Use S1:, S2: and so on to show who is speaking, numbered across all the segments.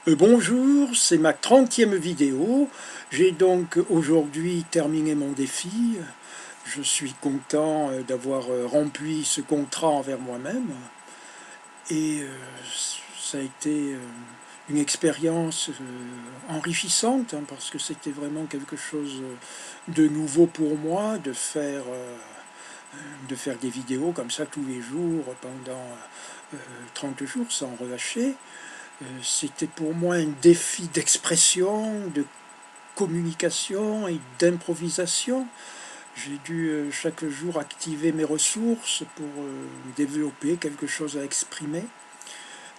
S1: Bonjour, c'est ma 30e vidéo. J'ai donc aujourd'hui terminé mon défi. Je suis content d'avoir rempli ce contrat envers moi-même. Et ça a été une expérience enrichissante, hein, parce que c'était vraiment quelque chose de nouveau pour moi de faire des vidéos comme ça tous les jours pendant 30 jours sans relâcher. C'était pour moi un défi d'expression, de communication et d'improvisation. J'ai dû chaque jour activer mes ressources pour développer quelque chose à exprimer.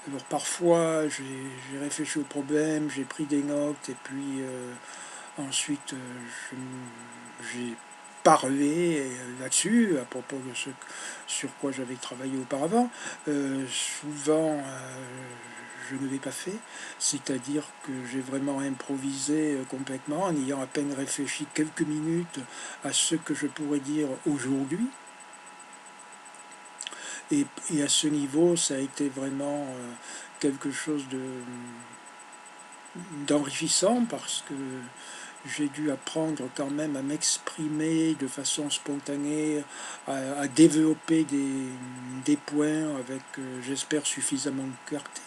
S1: Alors parfois j'ai réfléchi au problème, j'ai pris des notes et puis ensuite j'ai parlé là-dessus à propos de ce sur quoi j'avais travaillé auparavant. Souvent je ne l'ai pas fait, c'est-à-dire que j'ai vraiment improvisé complètement en ayant à peine réfléchi quelques minutes à ce que je pourrais dire aujourd'hui. Et à ce niveau, ça a été vraiment quelque chose d'enrichissant parce que j'ai dû apprendre quand même à m'exprimer de façon spontanée, à développer des points avec, j'espère, suffisamment de clarté.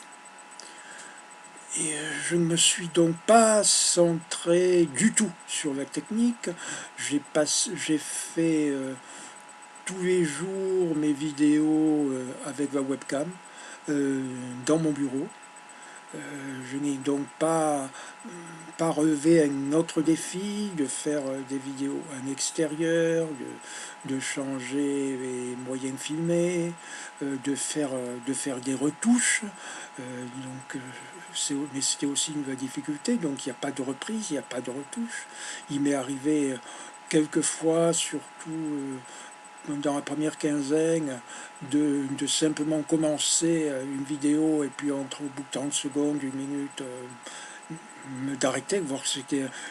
S1: Et je ne me suis donc pas centré du tout sur la technique. J'ai fait tous les jours mes vidéos avec la webcam dans mon bureau. Je n'ai donc pas relevé un autre défi de faire des vidéos en extérieur, de changer les moyens filmés, de faire des retouches. Mais c'était aussi une difficulté, donc il n'y a pas de reprise, il n'y a pas de retouche. Il m'est arrivé quelquefois, surtout dans la première quinzaine, de simplement commencer une vidéo et puis entre au bout de 30 secondes, une minute, d'arrêter, voir que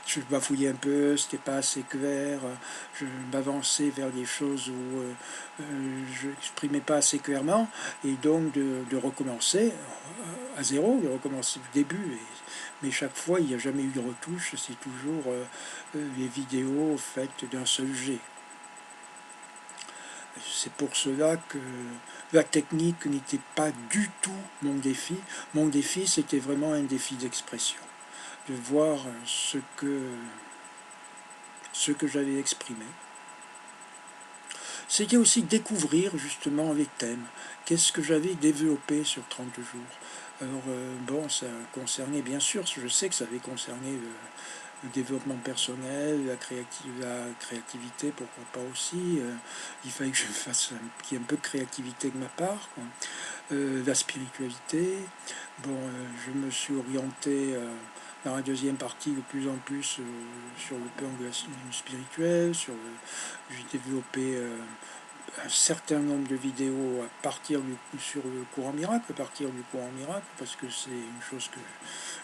S1: je bafouillais un peu, c'était pas assez clair, je m'avançais vers des choses où je n'exprimais pas assez clairement, et donc de recommencer à zéro, de recommencer du début. Mais chaque fois, il n'y a jamais eu de retouche, c'est toujours les vidéos faites d'un seul jet. C'est pour cela que la technique n'était pas du tout mon défi. Mon défi, c'était vraiment un défi d'expression, de voir ce que j'avais exprimé. C'était aussi découvrir justement les thèmes. Qu'est-ce que j'avais développé sur 30 jours. Alors bon, ça concernait bien sûr, je sais que ça avait concerné le développement personnel, la créativité, pourquoi pas aussi. Il fallait que je fasse qu'il y ait un peu de créativité de ma part, quoi. La spiritualité. Bon, je me suis orienté dans la deuxième partie de plus en plus sur le plan spirituel. J'ai développé un certain nombre de vidéos sur le courant miracle, à partir du courant miracle, parce que c'est une chose que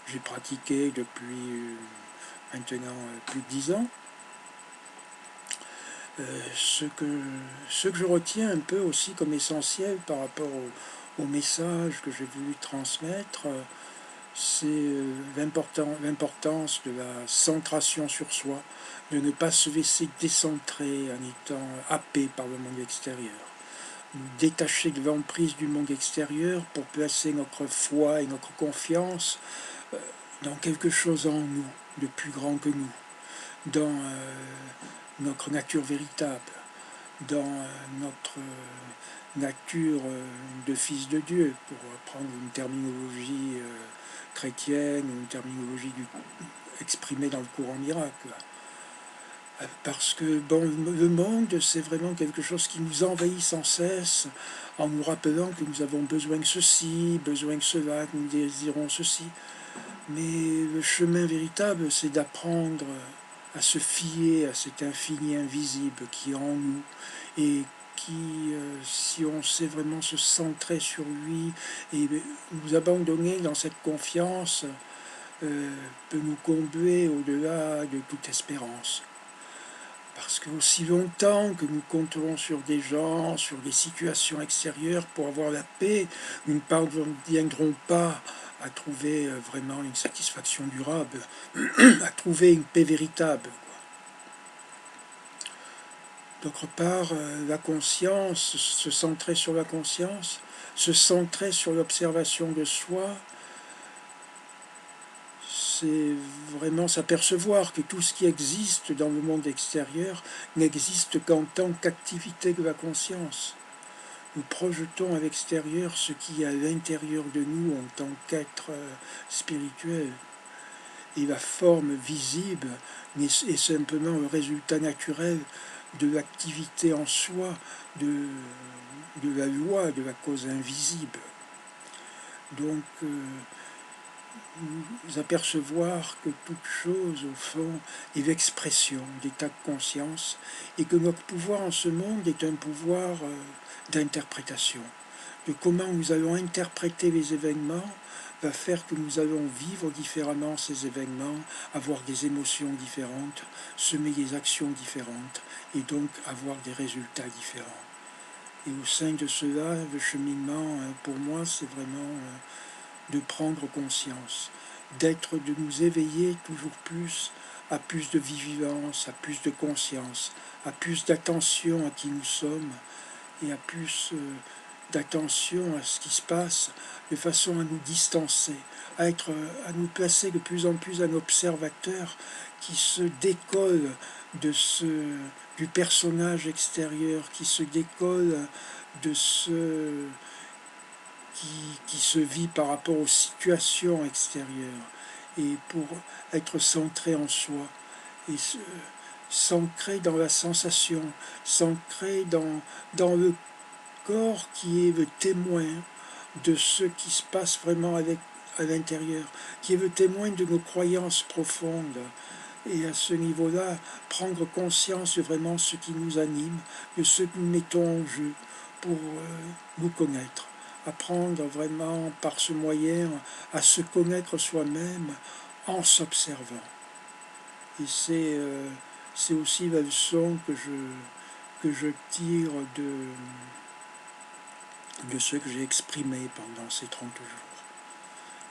S1: j'ai pratiquée depuis maintenant plus de 10 ans. Ce que je retiens un peu aussi comme essentiel par rapport au message que j'ai voulu transmettre, c'est l'importance de la centration sur soi, de ne pas se laisser décentrer en étant happé par le monde extérieur. Nous détacher de l'emprise du monde extérieur pour placer notre foi et notre confiance dans quelque chose en nous, de plus grand que nous, dans notre nature véritable, dans notre nature de fils de Dieu, pour prendre une terminologie chrétienne, une terminologie exprimée dans le courant miracle. Parce que bon, le monde, c'est vraiment quelque chose qui nous envahit sans cesse, en nous rappelant que nous avons besoin de ceci, besoin de cela, que nous désirons ceci. Mais le chemin véritable, c'est d'apprendre à se fier à cet infini invisible qui est en nous et qui, si on sait vraiment se centrer sur lui et nous abandonner dans cette confiance, peut nous combler au-delà de toute espérance. Parce que aussi longtemps que nous compterons sur des gens, sur des situations extérieures pour avoir la paix, nous ne parviendrons pas à trouver vraiment une satisfaction durable, à trouver une paix véritable. D'autre part, la conscience, se centrer sur la conscience, se centrer sur l'observation de soi, c'est vraiment s'apercevoir que tout ce qui existe dans le monde extérieur n'existe qu'en tant qu'activité de la conscience. Nous projetons à l'extérieur ce qui est à l'intérieur de nous en tant qu'être spirituel. Et la forme visible est simplement le résultat naturel de l'activité en soi, de la loi, de la cause invisible. Donc, nous apercevoir que toute chose, au fond, est l'expression d'état de conscience et que notre pouvoir en ce monde est un pouvoir d'interprétation. De comment nous allons interpréter les événements va faire que nous allons vivre différemment ces événements, avoir des émotions différentes, semer des actions différentes et donc avoir des résultats différents. Et au sein de cela, le cheminement, pour moi, c'est vraiment de prendre conscience, de nous éveiller toujours plus à plus de vigilance, à plus de conscience, à plus d'attention à qui nous sommes et à plus d'attention à ce qui se passe, de façon à nous distancer, à nous placer de plus en plus un observateur qui se décolle du personnage extérieur, qui se décolle de ce qui se vit par rapport aux situations extérieures, et pour être centré en soi, et s'ancrer dans la sensation, s'ancrer dans le corps qui est le témoin de ce qui se passe vraiment à l'intérieur, qui est le témoin de nos croyances profondes. Et à ce niveau-là, prendre conscience de vraiment ce qui nous anime, de ce que nous mettons en jeu pour nous connaître. Apprendre vraiment par ce moyen à se connaître soi-même en s'observant. Et c'est aussi la leçon que je tire de ce que j'ai exprimé pendant ces 30 jours.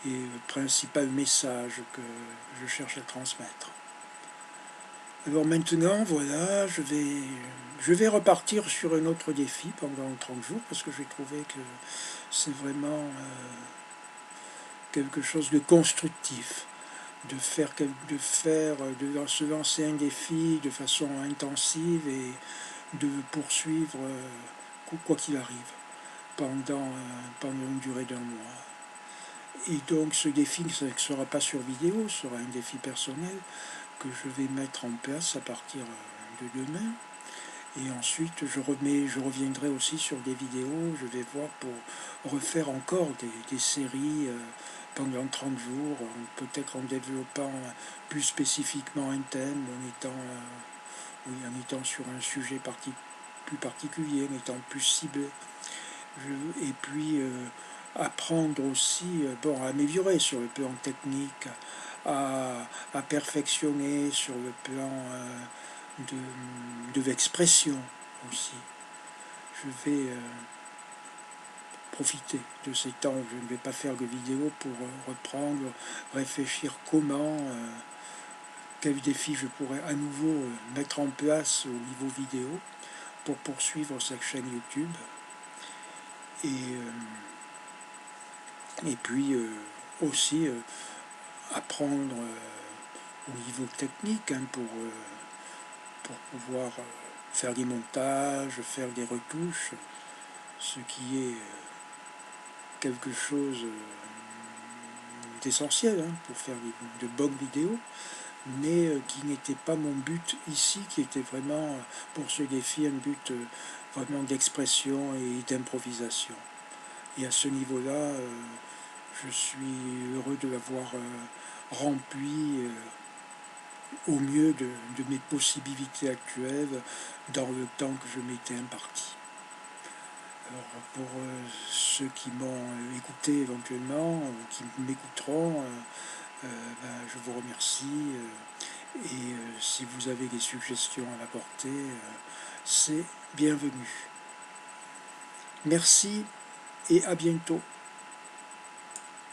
S1: Et le principal message que je cherche à transmettre. Alors maintenant, voilà, je vais repartir sur un autre défi pendant 30 jours, parce que j'ai trouvé que c'est vraiment quelque chose de constructif, de se lancer un défi de façon intensive et de poursuivre quoi qu'il arrive pendant une durée d'un mois. Et donc ce défi ne sera pas sur vidéo, ce sera un défi personnel que je vais mettre en place à partir de demain. Et ensuite, je reviendrai aussi sur des vidéos, je vais voir pour refaire encore des séries pendant 30 jours, peut-être en développant plus spécifiquement un thème, en étant sur un sujet plus particulier, en étant plus ciblé. Et puis apprendre aussi, à améliorer sur le plan technique, à perfectionner sur le plan de l'expression aussi. Je vais profiter de ces temps où je ne vais pas faire de vidéo pour reprendre, réfléchir quel défi je pourrais à nouveau mettre en place au niveau vidéo pour poursuivre cette chaîne YouTube. Et puis aussi apprendre au niveau technique pour pouvoir faire des montages, faire des retouches, ce qui est quelque chose d'essentiel pour faire de bonnes vidéos, mais qui n'était pas mon but ici, qui était vraiment pour ce défi un but vraiment d'expression et d'improvisation. Et à ce niveau-là, je suis heureux de l'avoir rempli au mieux de mes possibilités actuelles dans le temps que je m'étais imparti. Alors pour ceux qui m'ont écouté éventuellement ou qui m'écouteront, je vous remercie et si vous avez des suggestions à m'apporter, c'est bienvenu. Merci et à bientôt.